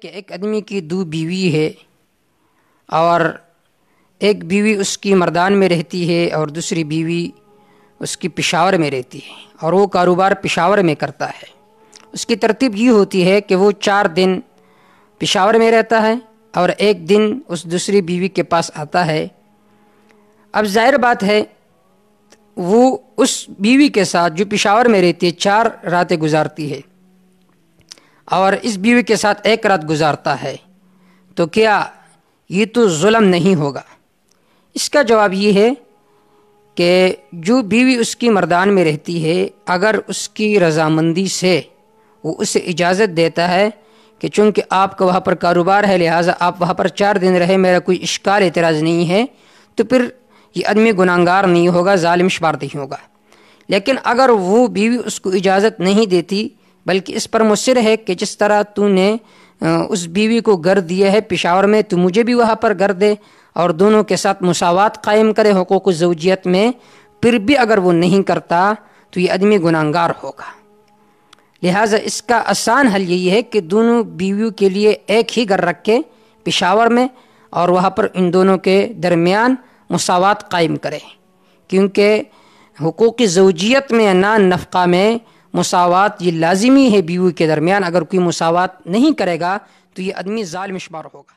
کہ ایک آدمی کی 2 بیوی ہے اور ایک بیوی اس کی مردان میں رہتی ہے اور دوسری بیوی اس کی پشاور میں رہتی ہے، اور وہ کاروبار پشاور میں کرتا ہے۔ اس کی ترتیب یہ ہوتی ہے کہ وہ 4 دن پشاور میں رہتا ہے اور 1 دن اس دوسری بیوی کے پاس آتا ہے۔ اب ظاہر بات ہے وہ اس بیوی کے ساتھ جو پشاور میں رہتی ہے 4 راتیں گزارتی ہے اور اس بیوی کے ساتھ 1 رات گزارتا ہے، تو کیا یہ تو ظلم نہیں ہوگا؟ اس کا جواب یہ ہے کہ جو بیوی اس کی مردان میں رہتی ہے، اگر اس کی رضامندی سے وہ اسے اجازت دیتا ہے کہ چونکہ آپ کا وہاں پر کاروبار ہے لہٰذا آپ وہاں پر 4 دن رہے، میرا کوئی اشکال اعتراض نہیں ہے، تو پھر یہ آدمی گناہگار نہیں ہوگا، ظالم شمار نہیں ہوگا۔ لیکن اگر وہ بیوی اس کو اجازت نہیں دیتی بلکہ اس پر مصر ہے کہ جس طرح تو نے اس بیوی کو گھر دیا ہے پشاور میں، تو مجھے بھی وہاں پر گھر دے اور دونوں کے ساتھ مساوات قائم کرے حقوق الزوجیت میں، پھر بھی اگر وہ نہیں کرتا تو یہ آدمی گناہگار ہوگا۔ لہٰذا اس کا آسان حل یہی ہے کہ دونوں بیویوں کے لیے ایک ہی گھر رکھے پشاور میں اور وہاں پر ان دونوں کے درمیان مساوات قائم کرے، کیونکہ حقوق زوجیت میں نان نفقہ میں مساوات یہ لازمی ہے بیوی کے درمیان۔ اگر کوئی مساوات نہیں کرے گا تو یہ آدمی ظالم شمار ہوگا۔